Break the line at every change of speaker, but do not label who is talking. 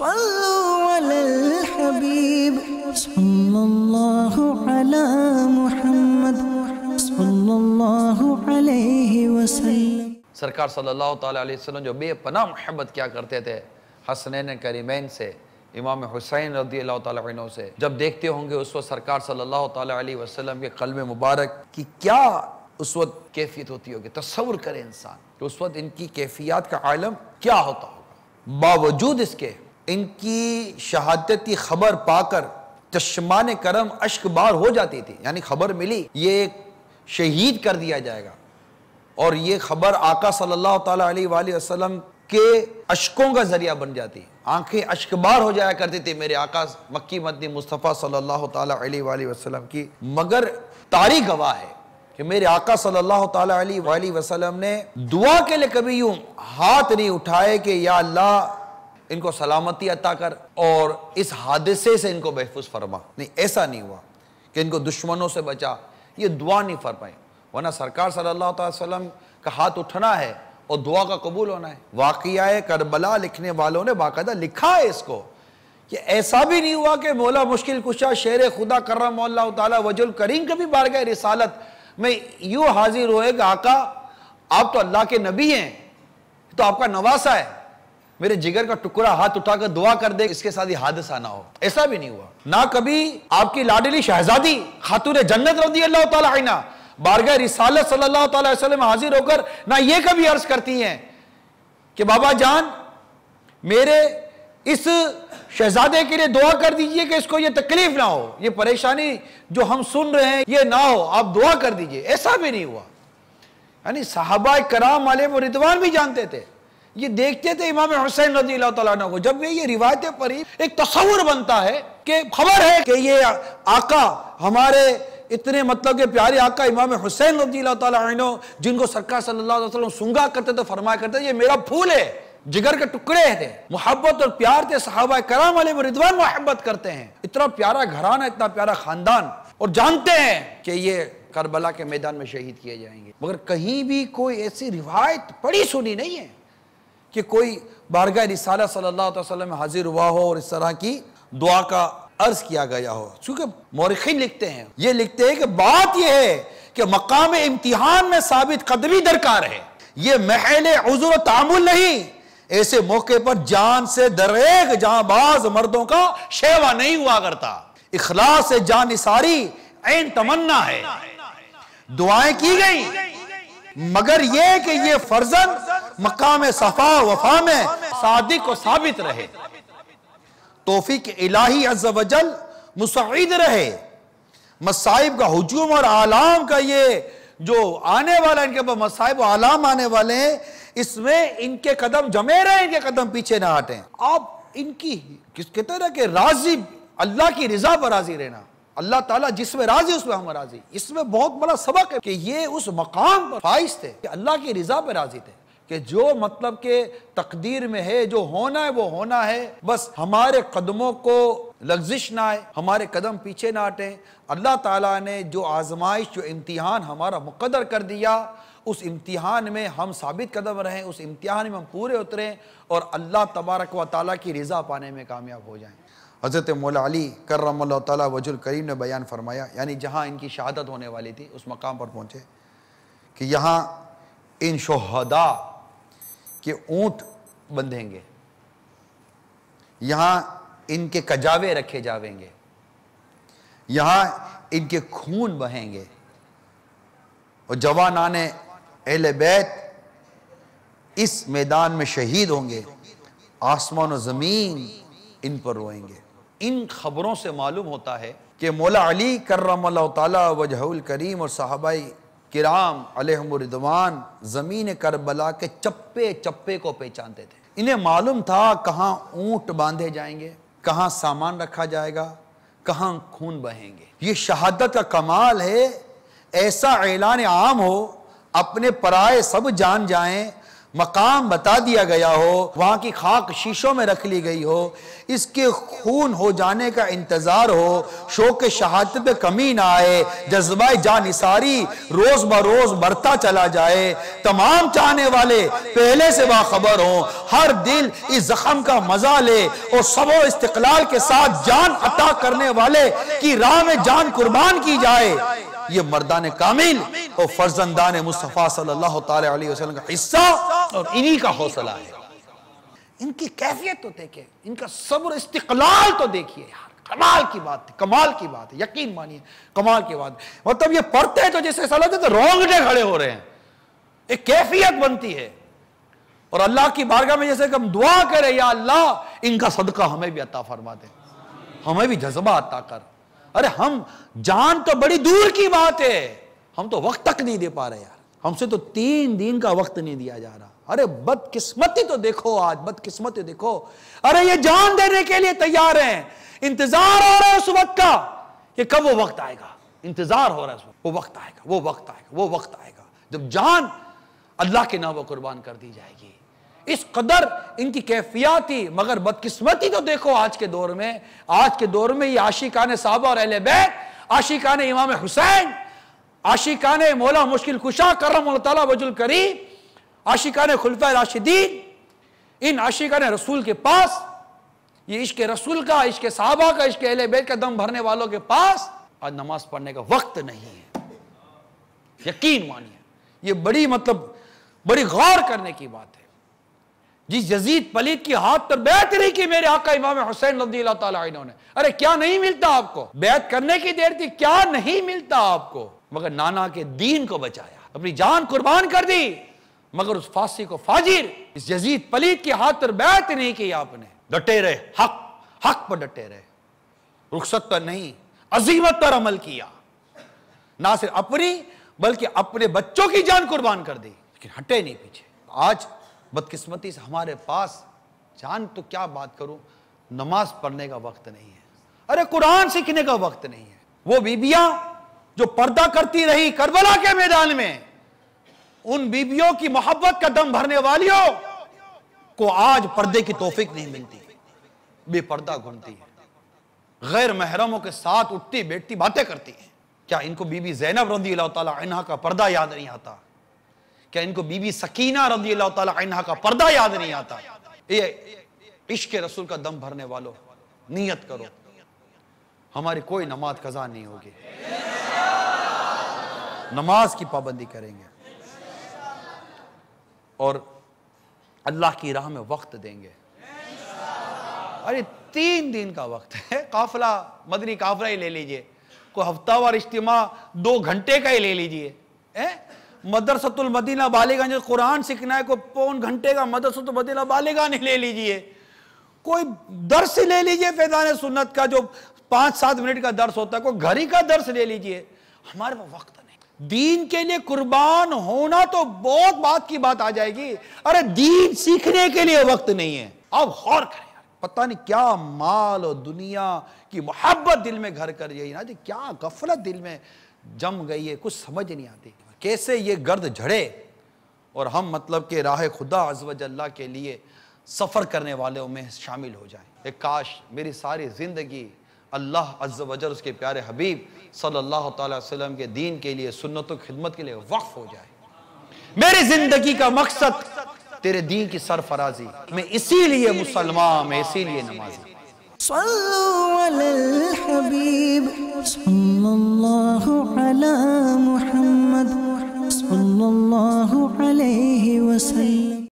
صلوا علی الحبیب صلی اللہ علی محمد صلی اللہ علیہ وسلم۔
سرکار صلی اللہ تعالیٰ علیہ وسلم جو بے پناہ محبت کیا کرتے تھے حسنین کریمین سے، امام حسین رضی اللہ تعالیٰ عنہ سے، جب دیکھتے ہوں گے اس وقت سرکار صلی اللہ تعالیٰ علیہ وسلم کے قلب مبارک کی کیا اس وقت کیفیت ہوتی ہوگی۔ تصور کرے انسان کہ اس وقت ان کی کیفیات کا عالم کیا ہوتا ہوگا۔ باوجود اس کے ان کی شہادت کی خبر پا کر چشمان کرم اشک بار ہو جاتی تھی، یعنی خبر ملی یہ ایک شہید کر دیا جائے گا، اور یہ خبر آقا صلی اللہ تعالیٰ علیہ وآلہ وسلم کے اشکوں کا ذریعہ بن جاتی، آنکھیں اشک بار ہو جایا کرتی تھی میرے آقا مکی مدنی مصطفیٰ صلی اللہ تعالیٰ علیہ وآلہ وسلم کی۔ مگر تاریخ گواہ ہے کہ میرے آقا صلی اللہ تعالیٰ علیہ وآلہ وسلم نے دعا کے لئے کبھی یوں ہاتھ نہیں اٹھائے کہ یا اللہ ان کو سلامتی عطا کر اور اس حادثے سے ان کو محفوظ فرما، نہیں، ایسا نہیں ہوا کہ ان کو دشمنوں سے بچا، یہ دعا نہیں فرمائی۔ ورنہ سرکار صلی اللہ تعالیٰ وسلم کا ہاتھ اٹھنا ہے اور دعا کا قبول ہونا ہے۔ واقعہ کربلا لکھنے والوں نے باقاعدہ لکھا ہے اس کو کہ ایسا بھی نہیں ہوا کہ مولا مشکل کشا شیر خدا کرم اللہ تعالیٰ وجہ الکریم کبھی بارگاہ رسالت میں یوں حاضر ہوئے کہ آقا آپ تو اللہ کے نبی ہیں، تو آپ کا نواسا ہے، میرے جگر کا ٹکڑا ہاتھ اٹھا کر دعا کر دے اس کے ساتھ یہ حادثہ نہ ہو۔ ایسا بھی نہیں ہوا۔ نہ کبھی آپ کی لاڈلی شہزادی خاتون جنت رضی اللہ تعالیٰ عنہ بارگاہ رسالت صلی اللہ تعالیٰ علیہ وسلم حاضر ہو کر نہ یہ کبھی عرض کرتی ہیں کہ بابا جان میرے اس شہزادے کے لیے دعا کر دیجئے کہ اس کو یہ تکلیف نہ ہو، یہ پریشانی جو ہم سن رہے ہیں یہ نہ ہو، آپ دعا کر دیجئے۔ ایسا بھی نہیں ہوا۔ یعنی صحابہ کرام علیہ رضوان بھی جانتے تھے، یہ دیکھتے تھے امام حسین رضی اللہ تعالیٰ عنہ کو۔ جب یہ روایتیں پڑھی ایک تصور بنتا ہے کہ خبر ہے کہ یہ آقا ہمارے اتنے مطلب کہ پیارے آقا امام حسین رضی اللہ تعالیٰ عنہ جن کو سرکار صلی اللہ علیہ وسلم سنگا کرتے تھے، فرمایا کرتے تھے یہ میرا پھول ہے، جگر کے ٹکڑے تھے، محبت اور پیار تھے، صحابہ کرام علیہ رضوان محبت کرتے ہیں، اتنا پیارا گھرانہ، اتنا پیارا خاندان، اور جانتے ہیں کہ یہ کربلا کے میدان میں شہید کیے جائیں گے۔ مگر کہیں بھی کوئی ایسی روایت پڑھی سنی نہیں ہے کہ کوئی بارگاہ رسالت صلی اللہ علیہ وسلم میں حاضر ہوا ہو اور اس طرح کی دعا کا عرض کیا گیا ہو۔ چونکہ مورخین لکھتے ہیں، یہ لکھتے ہیں کہ بات یہ ہے کہ مقام امتحان میں ثابت قدمی درکار ہے، یہ محل عذر و تعامل نہیں، ایسے موقع پر جان سے دریغ جہاں باز مردوں کا شیوا نہیں ہوا کرتا، اخلاص سے جان نثاری عین تمنا ہے۔ دعائیں کی گئی مگر یہ کہ یہ فرزن مقام صفا وفا میں صادق و ثابت رہے، توفیق الہی عز و جل مساعد رہے، مصائب کا ہجوم اور آلام کا یہ جو آنے والا ان کے پاس مصائب و آلام آنے والے ہیں، اس میں ان کے قدم جمے رہے، ان کے قدم پیچھے نہ ہٹیں۔ آپ ان کی کہتے ہیں کہ راضی اللہ کی رضا پر راضی رہنا، اللہ تعالیٰ جس میں راضی اس میں ہم راضی، اس میں بہت بڑا سبق ہے کہ یہ اس مقام پر فائز تھے کہ اللہ کی رضا پہ راضی تھے کہ جو مطلب کہ تقدیر میں ہے، جو ہونا ہے وہ ہونا ہے، بس ہمارے قدموں کو لغزش نہ آئے، ہمارے قدم پیچھے نہ ہٹیں۔ اللہ تعالیٰ نے جو آزمائش، جو امتحان ہمارا مقدر کر دیا، اس امتحان میں ہم ثابت قدم رہیں، اس امتحان میں ہم پورے اتریں اور اللہ تبارک و تعالیٰ کی رضا پانے میں کامیاب ہو جائیں۔ حضرت مولا علی کرم اللہ تعالیٰ وجہ الکریم نے بیان فرمایا، یعنی جہاں ان کی شہادت ہونے والی تھی اس مقام پر پہنچے کہ یہاں ان شہداء کہ اونٹ بندھیں گے، یہاں ان کے کجاوے رکھے جاویں گے، یہاں ان کے خون بہیں گے، اور جوانان اہل بیت اس میدان میں شہید ہوں گے، آسمان و زمین ان پر روئیں گے۔ ان خبروں سے معلوم ہوتا ہے کہ مولا علی کرم اللہ تعالیٰ وجہ الکریم اور صحابہ کرام علیہم رضوان زمین کربلا کے چپے چپے کو پہچانتے تھے۔ انہیں معلوم تھا کہاں اونٹ باندھے جائیں گے، کہاں سامان رکھا جائے گا، کہاں خون بہیں گے۔ یہ شہادت کا کمال ہے، ایسا اعلان عام ہو، اپنے پرائے سب جان جائیں، مقام بتا دیا گیا ہو، وہاں کی خاک شیشوں میں رکھ لی گئی ہو، اس کے خون ہو جانے کا انتظار ہو، شوق شہادت پہ کمی نہ آئے، جذبہ جان نثاری روز بروز بڑھتا چلا جائے، تمام چاہنے والے پہلے سے باخبر ہوں، ہر دل اس زخم کا مزہ لے اور سب و استقلال کے ساتھ جان عطا کرنے والے کی راہ میں جان قربان کی جائے۔ یہ مردان کامل اور فرزندان مصطفیٰ صلی اللہ تعالی علیہ وسلم کا حصہ اور انہی کا حوصلہ ہے۔ ان کی کیفیت تو دیکھیں، ان کا صبر استقلال تو دیکھیے یار، کمال کی بات ہے، کمال کی بات ہے، یقین مانیے کمال کی بات ہے۔ مطلب یہ پڑھتے ہیں تو جیسے ایسا لگتا ہے تو رونگٹے کھڑے ہو رہے ہیں، ایک کیفیت بنتی ہے۔ اور اللہ کی بارگاہ میں جیسے کہ ہم دعا کریں، یا اللہ ان کا صدقہ ہمیں بھی عطا فرما دے، ہمیں بھی جذبہ عطا کر۔ ارے ہم جان تو بڑی دور کی بات ہے، ہم تو وقت تک نہیں دے پا رہے یار، ہم سے تو 3 دن کا وقت نہیں دیا جا رہا۔ ارے بدقسمتی تو دیکھو، آج بدقسمتی دیکھو، ارے یہ جان دینے کے لیے تیار ہیں، انتظار ہو رہا ہے اس وقت کا کہ کب وہ وقت آئے گا، انتظار ہو رہا ہے اس وقت، وہ وقت آئے گا، وہ وقت آئے گا، وہ وقت آئے گا جب جان اللہ کے نام قربان کر دی جائے گی۔ اس قدر ان کی کیفیات تھی، مگر بدقسمتی تو دیکھو آج کے دور میں یہ عاشقان صحابہ اور اہل بیت، عاشقان امام حسین، عاشقان مولا مشکل کشا کرم اللہ تعالیٰ وجہ الکریم، عاشقان خلفۂ راشدین، ان عاشقان رسول کے پاس، یہ عشق رسول کا، عشق صحابہ کا، عشق اہل بیت کا دم بھرنے والوں کے پاس آج نماز پڑھنے کا وقت نہیں ہے۔ یقین مانیے یہ بڑی غور کرنے کی بات ہے۔ جس یزید پلید کی ہاتھ پر بیعت نہیں کی میرے آقا امام حسین رضی اللہ تعالیٰ عنہ نے، ارے کیا نہیں ملتا آپ کو؟ بیعت کرنے کی دیر تھی، کیا نہیں ملتا آپ کو؟ مگر نانا کے دین کو بچایا، اپنی جان قربان کر دی، مگر اس فاسق کو فاجر، اس یزید پلید کی ہاتھ پر بیعت نہیں کی آپ نے۔ ڈٹے رہے، حق پر ڈٹے رہے، رخصت پر نہیں، عزیمت پر عمل کیا، نہ صرف اپنی بلکہ اپنے بچوں کی جان قربان کر دی، لیکن ہٹے نہیں پیچھے۔ آج بدقسمتی سے ہمارے پاس جان تو کیا بات کروں، نماز پڑھنے کا وقت نہیں ہے، ارے قرآن سیکھنے کا وقت نہیں ہے۔ وہ بیبیاں جو پردہ کرتی رہی کربلا کے میدان میں، ان بیبیوں کی محبت کا دم بھرنے والیوں کو آج پردے کی توفیق نہیں ملتی، بے پردہ گھومتی ہے، غیر محرموں کے ساتھ اٹھتی بیٹھتی باتیں کرتی ہیں۔ کیا ان کو بی بی زینب رضی اللہ تعالی عنہا کا پردہ یاد نہیں آتا؟ کیا ان کو بی بی سکینہ رضی اللہ تعالی عنہا کا پردہ یاد نہیں آتا؟ یہ عشق رسول کا دم بھرنے والوں، نیت کرو ہماری کوئی نماز قضا نہیں ہوگی، نماز کی پابندی کریں گے اور اللہ کی راہ میں وقت دیں گے۔ ارے 3 دن کا وقت ہے، قافلہ مدنی قافلہ ہی لے لیجئے، کوئی ہفتہ وار اجتماع 2 گھنٹے کا ہی لے لیجئے، مدرسۃ المدینہ بالیگنج قرآن سیکھنا ہے، کوئی 1.25 گھنٹے کا مدرسۃ المدینہ بالیگنج لے لیجئے، کوئی درس لے لیجئے فیضان سنت کا جو 5-7 منٹ کا درس ہوتا ہے، کوئی گھری کا درس لے لیجئے۔ ہمارے پاس وقت نہیں، دین کے لیے قربان ہونا تو بہت بات کی بات آ جائے گی، ارے دین سیکھنے کے لیے وقت نہیں ہے۔ اب غور کریں، پتہ نہیں کیا مال اور دنیا کی محبت دل میں گھر کر گئی نا جی، کیا غفلت دل میں جم گئی ہے، کچھ سمجھ نہیں آتی کیسے یہ گرد جھڑے اور ہم مطلب کہ راہ خدا عز و جل کے لیے سفر کرنے والوں میں شامل ہو جائیں۔ ایک کاش میری ساری زندگی اللہ عز و جل اس کے پیارے حبیب صلی اللہ تعالی وسلم کے دین کے لیے، سنت و خدمت کے لیے وقف ہو جائے۔ میری زندگی کا مقصد تیرے دین کی سرفرازی، میں اسی لیے مسلمان، میں اسی لیے نمازی۔
صلو علی الحبیب صلی اللہ علی محمد صلی اللہ علیہ وسلم۔